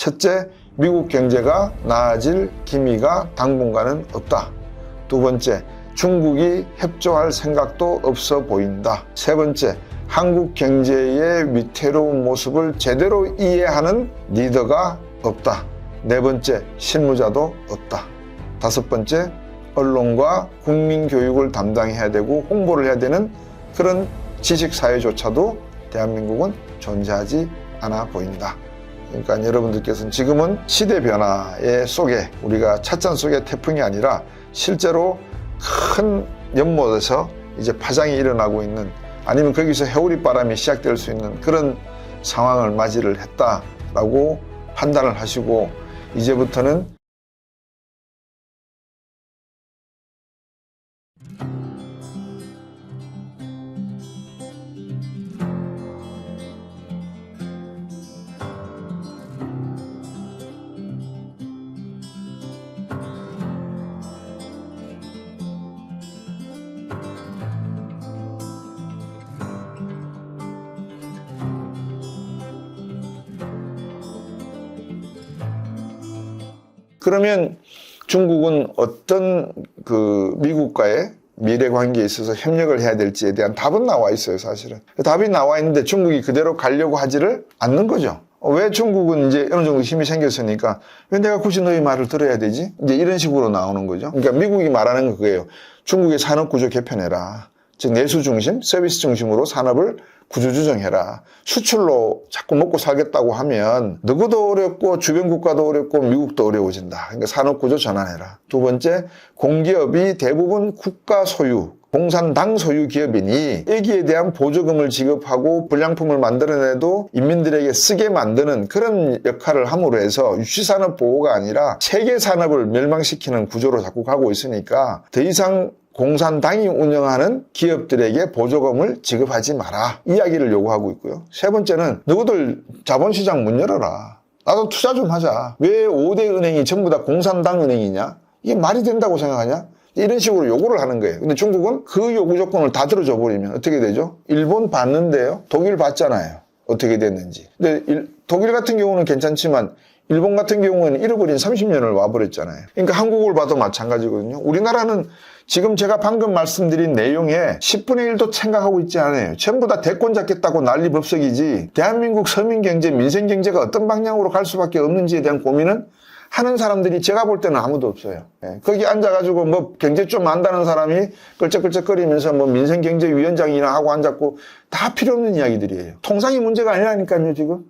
첫째, 미국 경제가 나아질 기미가 당분간은 없다. 두 번째, 중국이 협조할 생각도 없어 보인다. 세 번째, 한국 경제의 위태로운 모습을 제대로 이해하는 리더가 없다. 네 번째, 실무자도 없다. 다섯 번째, 언론과 국민교육을 담당해야 되고 홍보를 해야 되는 그런 지식사회조차도 대한민국은 존재하지 않아 보인다. 그러니까 여러분들께서는 지금은 시대 변화의 속에 우리가 찻잔 속의 태풍이 아니라 실제로 큰 연못에서 이제 파장이 일어나고 있는, 아니면 거기서 해오리 바람이 시작될 수 있는 그런 상황을 맞이를 했다라고 판단을 하시고, 이제부터는 그러면 중국은 어떤 미국과의 미래 관계에 있어서 협력을 해야 될지에 대한 답은 나와 있어요, 사실은. 답이 나와 있는데 중국이 그대로 가려고 하지를 않는 거죠. 왜 중국은 이제 어느 정도 힘이 생겼으니까 왜 내가 굳이 너희 말을 들어야 되지? 이제 이런 식으로 나오는 거죠. 그러니까 미국이 말하는 거 그거예요. 중국의 산업구조 개편해라. 즉 내수 중심, 서비스 중심으로 산업을 구조조정해라. 수출로 자꾸 먹고 살겠다고 하면 너희도 어렵고 주변 국가도 어렵고 미국도 어려워진다. 그러니까 산업구조 전환해라. 두 번째, 공기업이 대부분 국가 소유, 공산당 소유 기업이니 여기에 대한 보조금을 지급하고 불량품을 만들어내도 인민들에게 쓰게 만드는 그런 역할을 함으로 해서 유치산업 보호가 아니라 세계 산업을 멸망시키는 구조로 자꾸 가고 있으니까 더 이상 공산당이 운영하는 기업들에게 보조금을 지급하지 마라. 이야기를 요구하고 있고요. 세 번째는 너희들 자본시장 문 열어라. 나도 투자 좀 하자. 왜 5대 은행이 전부 다 공산당 은행이냐? 이게 말이 된다고 생각하냐? 이런 식으로 요구를 하는 거예요. 근데 중국은 그 요구 조건을 다 들어줘 버리면 어떻게 되죠? 일본 봤는데요. 독일 봤잖아요. 어떻게 됐는지. 근데 독일 같은 경우는 괜찮지만 일본 같은 경우에는 잃어버린 30년을 와버렸잖아요. 그러니까 한국을 봐도 마찬가지거든요. 우리나라는 지금 제가 방금 말씀드린 내용에 10분의 1도 생각하고 있지 않아요. 전부 다 대권 잡겠다고 난리법석이지 대한민국 서민경제, 민생경제가 어떤 방향으로 갈 수밖에 없는지에 대한 고민은 하는 사람들이 제가 볼 때는 아무도 없어요. 거기 앉아가지고 뭐 경제 좀 안다는 사람이 끌적끌적거리면서 뭐 민생경제위원장이나 하고 앉았고 다 필요 없는 이야기들이에요. 통상이 문제가 아니라니까요, 지금.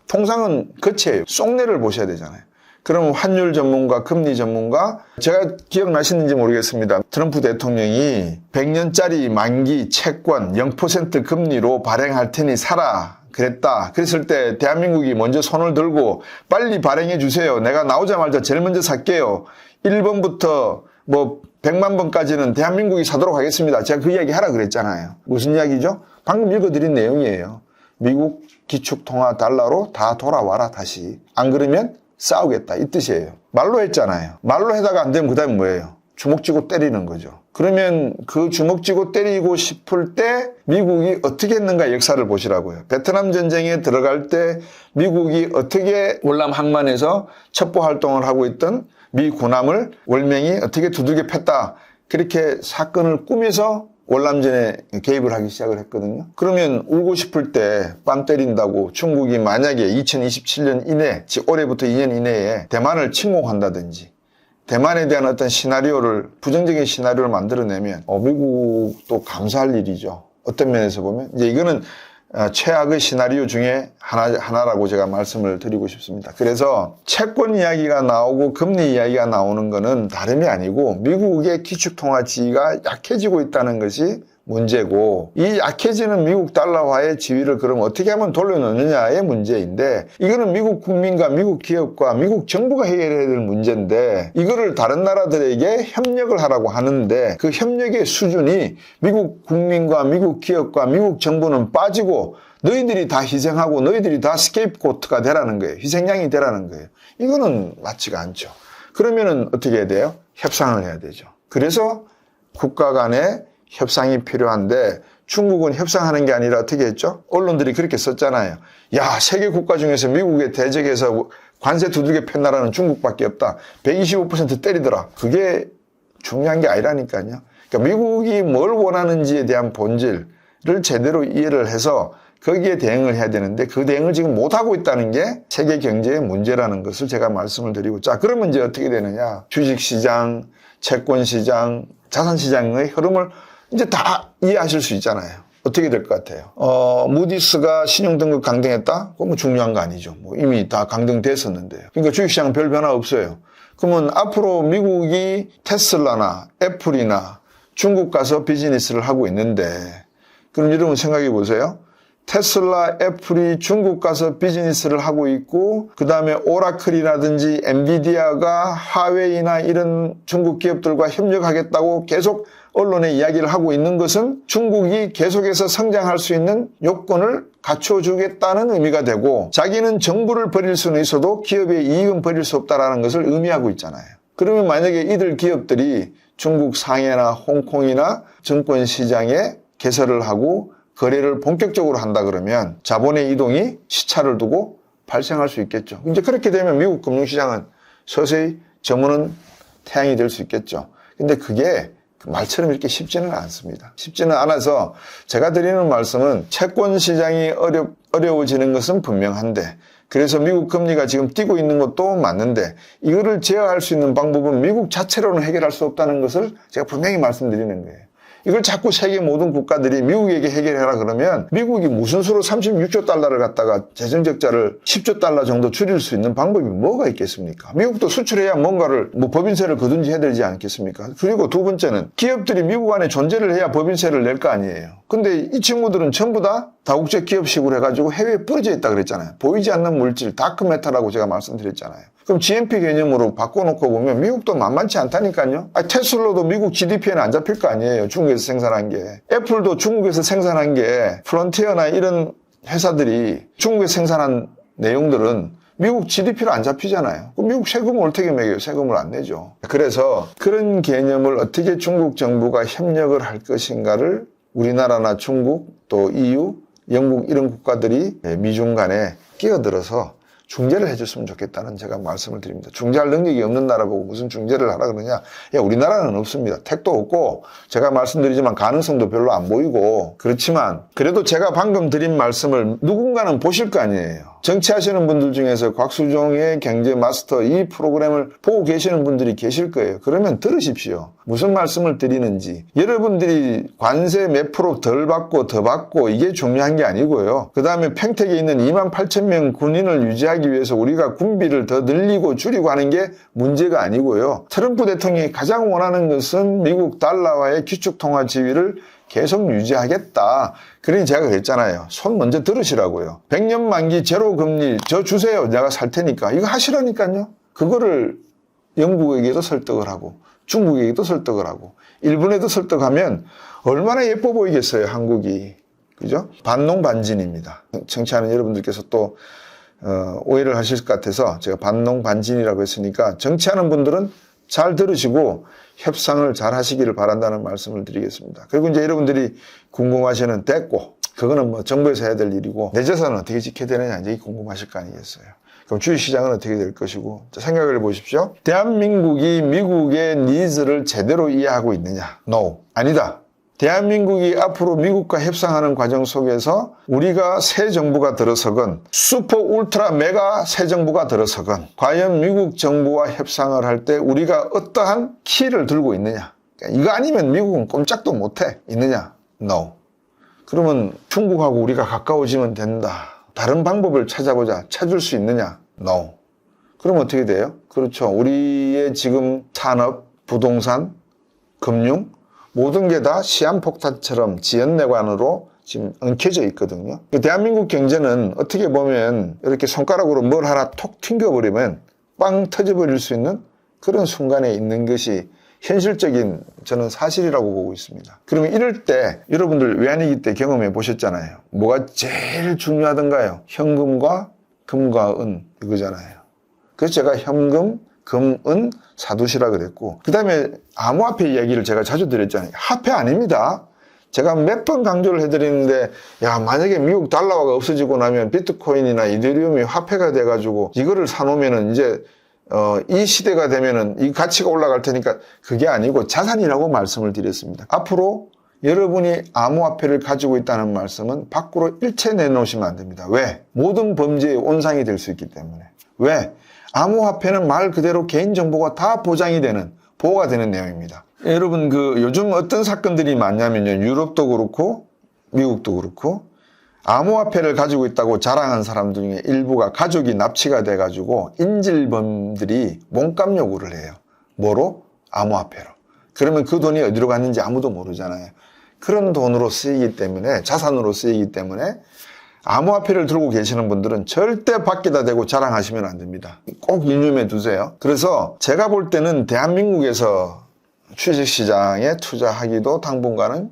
통상은 거치예요. 속내를 보셔야 되잖아요. 그럼 환율 전문가, 금리 전문가, 제가 기억나시는지 모르겠습니다. 트럼프 대통령이 100년짜리 만기 채권 0% 금리로 발행할 테니 사라 그랬다. 그랬을 때 대한민국이 먼저 손을 들고 빨리 발행해 주세요. 내가 나오자마자 제일 먼저 살게요. 1번부터 뭐 100만 번까지는 대한민국이 사도록 하겠습니다. 제가 그 이야기 하라 그랬잖아요. 무슨 이야기죠? 방금 읽어드린 내용이에요. 미국 기축통화 달러로 다 돌아와라 다시. 안 그러면 싸우겠다 이 뜻이에요. 말로 했잖아요. 말로 해다가 안 되면 그 다음에 뭐예요? 주먹 쥐고 때리는 거죠. 그러면 그 주먹 쥐고 때리고 싶을 때 미국이 어떻게 했는가 역사를 보시라고요. 베트남 전쟁에 들어갈 때 미국이 어떻게 월남 항만에서 첩보 활동을 하고 있던 미 군함을 월명이 어떻게 두들겨 팼다. 그렇게 사건을 꾸며서 월남전에 개입을 하기 시작을 했거든요. 그러면 울고 싶을 때 뺨 때린다고 중국이 만약에 2027년 이내, 즉 올해부터 2년 이내에 대만을 침공한다든지 대만에 대한 어떤 시나리오를, 부정적인 시나리오를 만들어내면 미국도 감사할 일이죠. 어떤 면에서 보면 이제 이거는 최악의 시나리오 중에 하나라고 제가 말씀을 드리고 싶습니다. 그래서 채권 이야기가 나오고 금리 이야기가 나오는 것은 다름이 아니고 미국의 기축통화지위가 약해지고 있다는 것이 문제고, 이 약해지는 미국 달러화의 지위를 그럼 어떻게 하면 돌려놓느냐의 문제인데, 이거는 미국 국민과 미국 기업과 미국 정부가 해결해야 될 문제인데 이거를 다른 나라들에게 협력을 하라고 하는데 그 협력의 수준이 미국 국민과 미국 기업과 미국 정부는 빠지고 너희들이 다 희생하고 너희들이 다 스케이프고트가 되라는 거예요. 희생양이 되라는 거예요. 이거는 맞지가 않죠. 그러면은 어떻게 해야 돼요? 협상을 해야 되죠. 그래서 국가 간의 협상이 필요한데 중국은 협상하는 게 아니라 어떻게 했죠? 언론들이 그렇게 썼잖아요. 야, 세계 국가 중에서 미국에 대적해서 관세 두들겨 팬 나라는 중국밖에 없다. 125% 때리더라. 그게 중요한 게 아니라니까요. 그러니까 미국이 뭘 원하는지에 대한 본질을 제대로 이해를 해서 거기에 대응을 해야 되는데 그 대응을 지금 못하고 있다는 게 세계 경제의 문제라는 것을 제가 말씀을 드리고, 자, 그러면 이제 어떻게 되느냐. 주식시장, 채권시장, 자산시장의 흐름을 이제 다 이해하실 수 있잖아요. 어떻게 될 것 같아요? 무디스가 신용등급 강등했다? 그건 뭐 중요한 거 아니죠. 뭐 이미 다 강등됐었는데요. 그러니까 주식시장은 별 변화 없어요. 그러면 앞으로 미국이 테슬라나 애플이나 중국 가서 비즈니스를 하고 있는데, 그럼 여러분 생각해 보세요. 테슬라, 애플이 중국 가서 비즈니스를 하고 있고, 그 다음에 오라클이라든지 엔비디아가 하웨이나 이런 중국 기업들과 협력하겠다고 계속 언론에 이야기를 하고 있는 것은 중국이 계속해서 성장할 수 있는 요건을 갖춰주겠다는 의미가 되고, 자기는 정부를 버릴 수는 있어도 기업의 이익은 버릴 수 없다는 것을 의미하고 있잖아요. 그러면 만약에 이들 기업들이 중국 상해나 홍콩이나 증권시장에 개설을 하고 거래를 본격적으로 한다 그러면 자본의 이동이 시차를 두고 발생할 수 있겠죠. 이제 그렇게 되면 미국 금융시장은 서서히 저무는 태양이 될 수 있겠죠. 근데 그게 말처럼 이렇게 쉽지는 않습니다. 쉽지는 않아서 제가 드리는 말씀은 채권시장이 어려워지는 것은 분명한데, 그래서 미국 금리가 지금 뛰고 있는 것도 맞는데, 이거를 제어할 수 있는 방법은 미국 자체로는 해결할 수 없다는 것을 제가 분명히 말씀드리는 거예요. 이걸 자꾸 세계 모든 국가들이 미국에게 해결해라 그러면 미국이 무슨 수로 36조 달러를 갖다가 재정적자를 10조 달러 정도 줄일 수 있는 방법이 뭐가 있겠습니까? 미국도 수출해야 뭔가를 법인세를 거둔지 해야 되지 않겠습니까? 그리고 두 번째는 기업들이 미국 안에 존재를 해야 법인세를 낼 거 아니에요. 근데 이 친구들은 전부 다 다국적 기업식으로 해가지고 해외에 뿌려져 있다 그랬잖아요. 보이지 않는 물질, 다크메탈이라고 제가 말씀드렸잖아요. 그럼 GNP 개념으로 바꿔놓고 보면 미국도 만만치 않다니까요. 테슬라도 미국 GDP에는 안 잡힐 거 아니에요. 중국에서 생산한 게. 애플도 중국에서 생산한 게, 프론티어나 이런 회사들이 중국에서 생산한 내용들은 미국 GDP로 안 잡히잖아요. 그럼 미국 세금을 어떻게 매겨요? 세금을 안 내죠. 그래서 그런 개념을 어떻게 중국 정부가 협력을 할 것인가를 우리나라나 중국, 또 EU, 영국 이런 국가들이 미중 간에 끼어들어서 중재를 해줬으면 좋겠다는 제가 말씀을 드립니다. 중재할 능력이 없는 나라 보고 무슨 중재를 하라 그러냐. 야, 우리나라는 없습니다. 택도 없고, 제가 말씀드리지만 가능성도 별로 안 보이고, 그렇지만 그래도 제가 방금 드린 말씀을 누군가는 보실 거 아니에요. 정치하시는 분들 중에서 곽수종의 경제 마스터 이 프로그램을 보고 계시는 분들이 계실 거예요. 그러면 들으십시오. 무슨 말씀을 드리는지. 여러분들이 관세 몇 프로 덜 받고 더 받고 이게 중요한 게 아니고요. 그 다음에 평택에 있는 28,000명 군인을 유지하기 위해서 우리가 군비를 더 늘리고 줄이고 하는 게 문제가 아니고요. 트럼프 대통령이 가장 원하는 것은 미국 달러와의 기축통화 지위를 계속 유지하겠다. 그러니 제가 그랬잖아요. 손 먼저 들으시라고요. 100년 만기 제로 금리 저 주세요. 내가 살 테니까. 이거 하시라니까요. 그거를 영국에게도 설득을 하고 중국에게도 설득을 하고 일본에도 설득하면 얼마나 예뻐 보이겠어요. 한국이. 그죠? 반농반진입니다. 청취하는 여러분들께서 또 오해를 하실 것 같아서 제가 반농반진이라고 했으니까 정치하는 분들은 잘 들으시고 협상을 잘 하시기를 바란다는 말씀을 드리겠습니다. 그리고 이제 여러분들이 궁금하시는 됐고, 그거는 뭐 정부에서 해야 될 일이고 내 재산은 어떻게 지켜야 되느냐 이제 궁금하실 거 아니겠어요. 그럼 주식시장은 어떻게 될 것이고, 생각을 해보십시오. 대한민국이 미국의 니즈를 제대로 이해하고 있느냐? No. 아니다. 대한민국이 앞으로 미국과 협상하는 과정 속에서 우리가 새 정부가 들어서건 슈퍼 울트라 메가 새 정부가 들어서건 과연 미국 정부와 협상을 할 때 우리가 어떠한 키를 들고 있느냐. 이거 아니면 미국은 꼼짝도 못해. 있느냐? No. 그러면 중국하고 우리가 가까워지면 된다. 다른 방법을 찾아보자. 찾을 수 있느냐? No. 그럼 어떻게 돼요? 그렇죠. 우리의 지금 산업, 부동산, 금융 모든 게 다 시한폭탄처럼 지연내관으로 지금 엉켜져 있거든요. 대한민국 경제는 어떻게 보면 이렇게 손가락으로 뭘 하나 톡 튕겨버리면 빵 터져버릴 수 있는 그런 순간에 있는 것이 현실적인 저는 사실이라고 보고 있습니다. 그러면 이럴 때 여러분들 외환위기 때 경험해 보셨잖아요. 뭐가 제일 중요하던가요? 현금과 금과 은 이거잖아요. 그래서 제가 현금, 금, 은 사두시라 그랬고, 그 다음에 암호화폐 이야기를 제가 자주 드렸잖아요. 화폐 아닙니다. 제가 몇 번 강조를 해드리는데, 야, 만약에 미국 달러가 없어지고 나면 비트코인이나 이더리움이 화폐가 돼가지고 이거를 사놓으면은 이제 이 시대가 되면은 이 가치가 올라갈 테니까, 그게 아니고 자산이라고 말씀을 드렸습니다. 앞으로 여러분이 암호화폐를 가지고 있다는 말씀은 밖으로 일체 내놓으시면 안 됩니다. 왜? 모든 범죄의 온상이 될 수 있기 때문에. 왜? 암호화폐는 말 그대로 개인정보가 다 보장이 되는, 보호가 되는 내용입니다. 여러분, 요즘 어떤 사건들이 많냐면요. 유럽도 그렇고 미국도 그렇고 암호화폐를 가지고 있다고 자랑한 사람들 중에 일부가 가족이 납치가 돼가지고 인질범들이 몸값 요구를 해요. 뭐로? 암호화폐로. 그러면 그 돈이 어디로 갔는지 아무도 모르잖아요. 그런 돈으로 쓰이기 때문에, 자산으로 쓰이기 때문에 암호화폐를 들고 계시는 분들은 절대 밖에다 대고 자랑하시면 안 됩니다. 꼭 유념해 두세요. 그래서 제가 볼 때는 대한민국에서 주식시장에 투자하기도 당분간은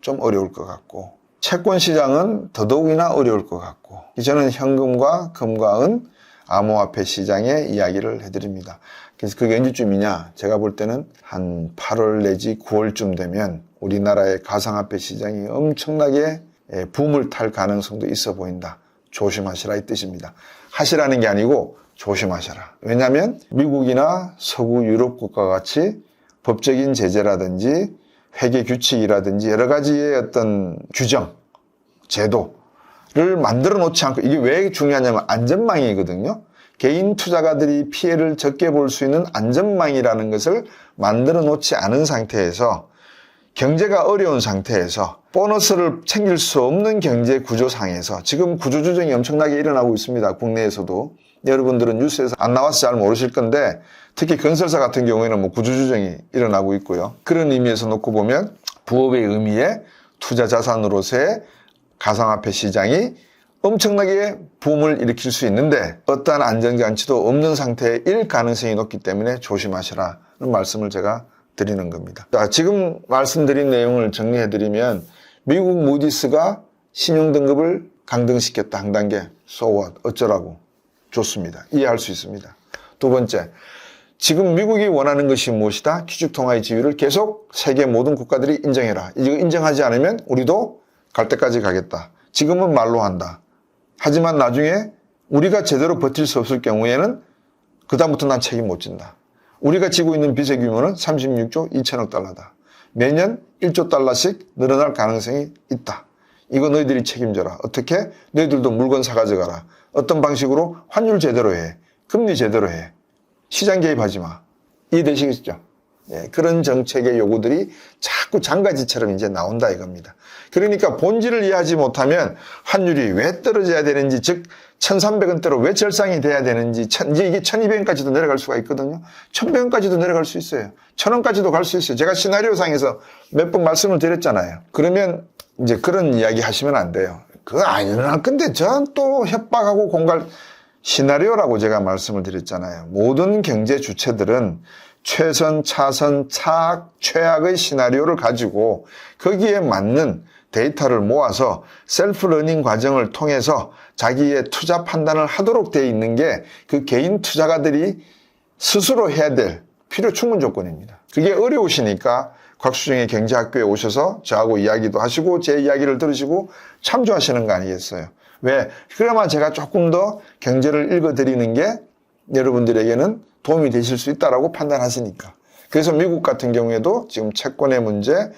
좀 어려울 것 같고, 채권시장은 더더욱이나 어려울 것 같고, 저는 현금과 금과 은, 암호화폐 시장의 이야기를 해드립니다. 그래서 그게 언제쯤이냐? 제가 볼 때는 한 8월 내지 9월쯤 되면 우리나라의 가상화폐 시장이 엄청나게 붐을 탈 가능성도 있어 보인다. 조심하시라 이 뜻입니다. 하시라는 게 아니고 조심하셔라. 왜냐하면 미국이나 서구 유럽 국가와 같이 법적인 제재라든지 회계 규칙이라든지 여러 가지의 어떤 규정, 제도를 만들어 놓지 않고, 이게 왜 중요하냐면 안전망이거든요. 개인 투자가들이 피해를 적게 볼 수 있는 안전망이라는 것을 만들어 놓지 않은 상태에서, 경제가 어려운 상태에서, 보너스를 챙길 수 없는 경제 구조상에서 지금 구조조정이 엄청나게 일어나고 있습니다. 국내에서도. 여러분들은 뉴스에서 안 나와서 잘 모르실 건데, 특히 건설사 같은 경우에는 뭐 구조조정이 일어나고 있고요. 그런 의미에서 놓고 보면 부업의 의미에 투자 자산으로서의 가상화폐 시장이 엄청나게 붐을 일으킬 수 있는데, 어떠한 안전장치도 없는 상태일 가능성이 높기 때문에 조심하시라는 말씀을 제가 드리는 겁니다. 자, 지금 말씀드린 내용을 정리해드리면, 미국 무디스가 신용등급을 강등시켰다, 한 단계. So what? 어쩌라고? 좋습니다. 이해할 수 있습니다. 두 번째, 지금 미국이 원하는 것이 무엇이다? 기축통화의 지위를 계속 세계 모든 국가들이 인정해라. 이거 인정하지 않으면 우리도 갈 때까지 가겠다. 지금은 말로 한다. 하지만 나중에 우리가 제대로 버틸 수 없을 경우에는 그다음부터 난 책임 못 진다. 우리가 지고 있는 빚의 규모는 36조 2천억 달러다. 매년 1조 달러씩 늘어날 가능성이 있다. 이거 너희들이 책임져라. 어떻게? 너희들도 물건 사가져가라. 어떤 방식으로? 환율 제대로 해. 금리 제대로 해. 시장 개입하지 마. 이해되시겠죠? 예, 그런 정책의 요구들이 자꾸 장가지처럼 이제 나온다 이겁니다. 그러니까 본질을 이해하지 못하면 환율이 왜 떨어져야 되는지, 즉 1,300원대로 왜 절상이 돼야 되는지, 이제 이게 1,200원까지도 내려갈 수가 있거든요. 1,100원까지도 내려갈 수 있어요. 1,000원까지도 갈 수 있어요. 제가 시나리오상에서 몇 번 말씀을 드렸잖아요. 그러면 이제 그런 이야기 하시면 안 돼요. 그거 안 일어날 건데 전 또 협박하고 공갈, 시나리오라고 제가 말씀을 드렸잖아요. 모든 경제 주체들은 최선, 차선, 차악, 최악의 시나리오를 가지고 거기에 맞는 데이터를 모아서 셀프 러닝 과정을 통해서 자기의 투자 판단을 하도록 되어 있는 게 그 개인 투자가들이 스스로 해야 될 필요 충분 조건입니다. 그게 어려우시니까 곽수정의 경제학교에 오셔서 저하고 이야기도 하시고 제 이야기를 들으시고 참조하시는 거 아니겠어요? 왜? 그래야만 제가 조금 더 경제를 읽어드리는 게 여러분들에게는 도움이 되실 수 있다라고 판단하시니까. 그래서 미국 같은 경우에도 지금 채권의 문제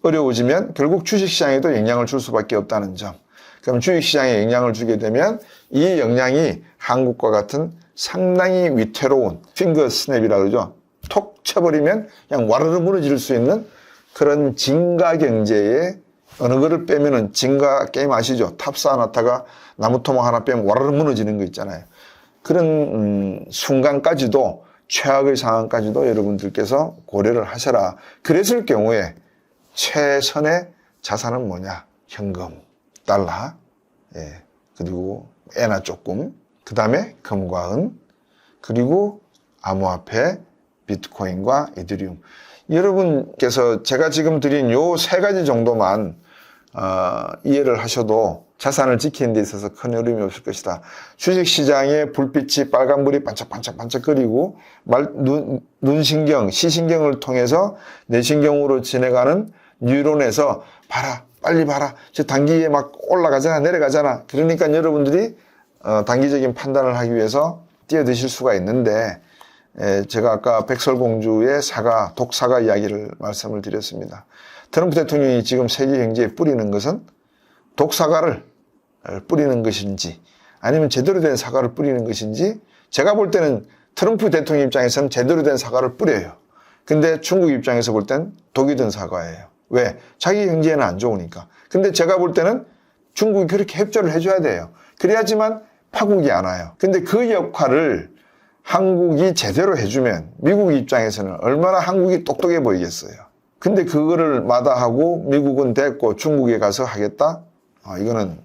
어려워지면 결국 주식시장에도 영향을 줄 수밖에 없다는 점. 그럼 주식시장에 영향을 주게 되면 이 영향이 한국과 같은 상당히 위태로운 핑거 스냅이라 그러죠. 톡 쳐버리면 그냥 와르르 무너질 수 있는 그런 진가 경제에 어느 거를 빼면은 진가 게임 아시죠? 탑사 하나다가 나무토막 하나 빼면 와르르 무너지는 거 있잖아요. 그런 순간까지도, 최악의 상황까지도 여러분들께서 고려를 하셔라. 그랬을 경우에 최선의 자산은 뭐냐? 현금, 달러, 예, 그리고 애나 조금, 그 다음에 금과 은, 그리고 암호화폐, 비트코인과 이더리움. 여러분께서 제가 지금 드린 요 세 가지 정도만 이해를 하셔도 자산을 지키는 데 있어서 큰 어려움이 없을 것이다. 주식시장의 불빛이 빨간불이 반짝반짝거리고 눈신경, 시신경을 통해서 뇌신경으로 지나가는 뉴런에서 봐라, 빨리 봐라. 저 단기에 막 올라가잖아, 내려가잖아. 그러니까 여러분들이 단기적인 판단을 하기 위해서 뛰어드실 수가 있는데, 제가 아까 백설공주의 사과, 독사과 이야기를 말씀을 드렸습니다. 트럼프 대통령이 지금 세계 경제에 뿌리는 것은 독사과를 뿌리는 것인지 아니면 제대로 된 사과를 뿌리는 것인지, 제가 볼 때는 트럼프 대통령 입장에서는 제대로 된 사과를 뿌려요. 근데 중국 입장에서 볼 땐 독이 든 사과예요. 왜? 자기 경제에는 안 좋으니까. 근데 제가 볼 때는 중국이 그렇게 협조를 해줘야 돼요. 그래야지만 파국이 안 와요. 근데 그 역할을 한국이 제대로 해주면 미국 입장에서는 얼마나 한국이 똑똑해 보이겠어요. 근데 그거를 마다하고 미국은 됐고 중국에 가서 하겠다? 이거는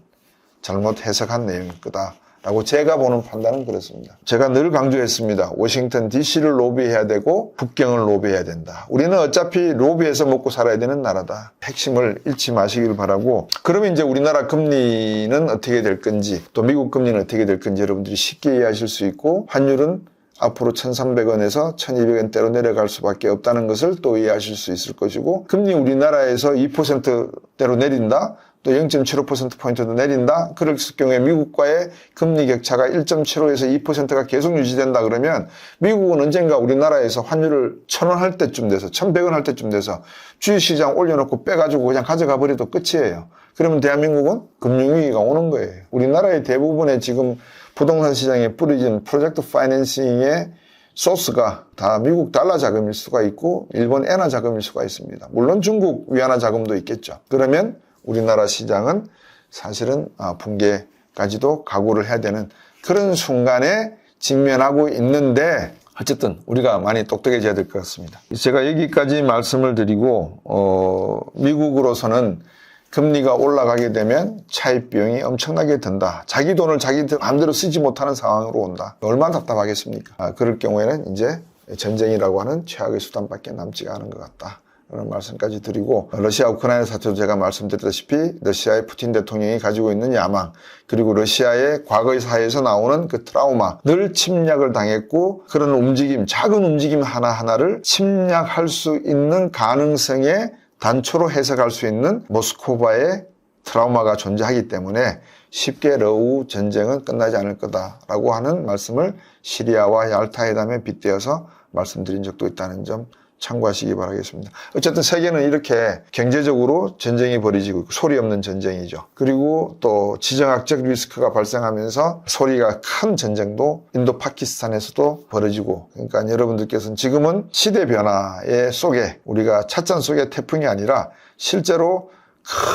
잘못 해석한 내용일 거다라고 제가 보는 판단은 그렇습니다. 제가 늘 강조했습니다. 워싱턴 DC를 로비해야 되고 북경을 로비해야 된다. 우리는 어차피 로비해서 먹고 살아야 되는 나라다. 핵심을 잃지 마시길 바라고, 그러면 이제 우리나라 금리는 어떻게 될 건지, 또 미국 금리는 어떻게 될 건지 여러분들이 쉽게 이해하실 수 있고, 환율은 앞으로 1,300원에서 1,200원대로 내려갈 수밖에 없다는 것을 또 이해하실 수 있을 것이고, 금리 우리나라에서 2%대로 내린다, 또 0.75%포인트도 내린다, 그럴 경우에 미국과의 금리 격차가 1.75에서 2%가 계속 유지된다 그러면 미국은 언젠가 우리나라에서 환율을 1,000원 할 때쯤 돼서 1,100원 할 때쯤 돼서 주식시장 올려놓고 빼가지고 그냥 가져가 버려도 끝이에요. 그러면 대한민국은 금융위기가 오는 거예요. 우리나라의 대부분의 지금 부동산 시장에 뿌려진 프로젝트 파이낸싱의 소스가 다 미국 달러 자금일 수가 있고 일본 엔화 자금일 수가 있습니다. 물론 중국 위안화 자금도 있겠죠. 그러면 우리나라 시장은 사실은 붕괴까지도 각오를 해야 되는 그런 순간에 직면하고 있는데, 어쨌든 우리가 많이 똑똑해져야 될 것 같습니다. 제가 여기까지 말씀을 드리고, 미국으로서는 금리가 올라가게 되면 차입 비용이 엄청나게 든다. 자기 돈을 자기 마음대로 쓰지 못하는 상황으로 온다. 얼마나 답답하겠습니까? 그럴 경우에는 이제 전쟁이라고 하는 최악의 수단밖에 남지가 않은 것 같다. 그런 말씀까지 드리고, 러시아 우크라이나 사태도 제가 말씀드렸다시피 러시아의 푸틴 대통령이 가지고 있는 야망, 그리고 러시아의 과거의 사회에서 나오는 그 트라우마, 늘 침략을 당했고 그런 움직임, 작은 움직임 하나하나를 침략할 수 있는 가능성에 단초로 해석할 수 있는 모스크바의 트라우마가 존재하기 때문에 쉽게 러우 전쟁은 끝나지 않을 거다라고 하는 말씀을 시리아와 얄타 회담에 빗대어서 말씀드린 적도 있다는 점 참고하시기 바라겠습니다. 어쨌든 세계는 이렇게 경제적으로 전쟁이 벌어지고 있고, 소리 없는 전쟁이죠. 그리고 또 지정학적 리스크가 발생하면서 소리가 큰 전쟁도 인도 파키스탄에서도 벌어지고, 그러니까 여러분들께서는 지금은 시대 변화의 속에, 우리가 찻잔 속의 태풍이 아니라 실제로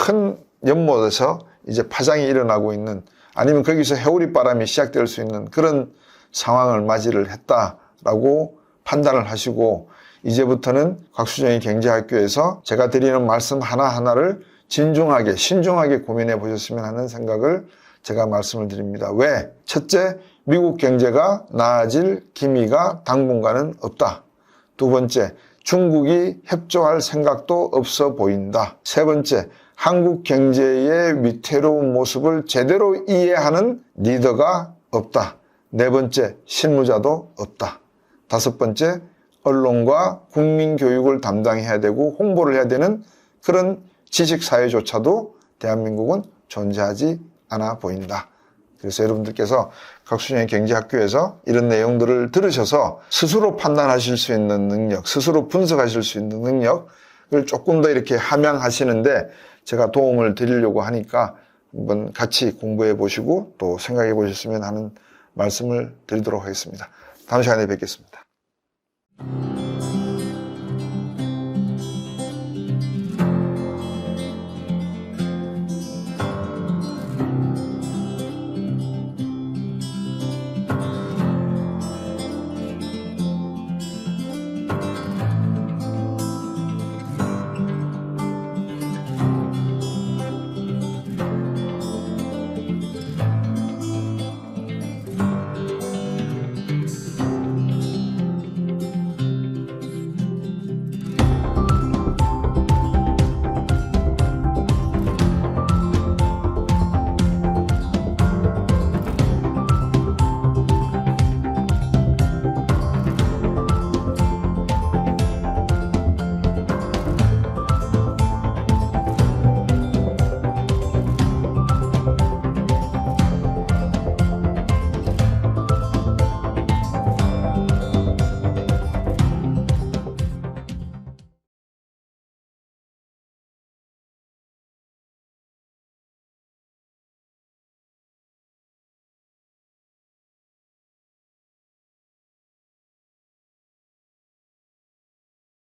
큰 연못에서 이제 파장이 일어나고 있는, 아니면 거기서 해오리 바람이 시작될 수 있는 그런 상황을 맞이를 했다라고 판단을 하시고, 이제부터는 곽수정의 경제학교에서 제가 드리는 말씀 하나하나를 진중하게, 신중하게 고민해 보셨으면 하는 생각을 제가 말씀을 드립니다. 왜? 첫째, 미국 경제가 나아질 기미가 당분간은 없다. 두 번째, 중국이 협조할 생각도 없어 보인다. 세 번째, 한국 경제의 위태로운 모습을 제대로 이해하는 리더가 없다. 네 번째, 실무자도 없다. 다섯 번째, 언론과 국민교육을 담당해야 되고 홍보를 해야 되는 그런 지식사회조차도 대한민국은 존재하지 않아 보인다. 그래서 여러분들께서 곽수정의 경제학교에서 이런 내용들을 들으셔서 스스로 판단하실 수 있는 능력, 스스로 분석하실 수 있는 능력을 조금 더 이렇게 함양하시는데 제가 도움을 드리려고 하니까 한번 같이 공부해 보시고 또 생각해 보셨으면 하는 말씀을 드리도록 하겠습니다. 다음 시간에 뵙겠습니다.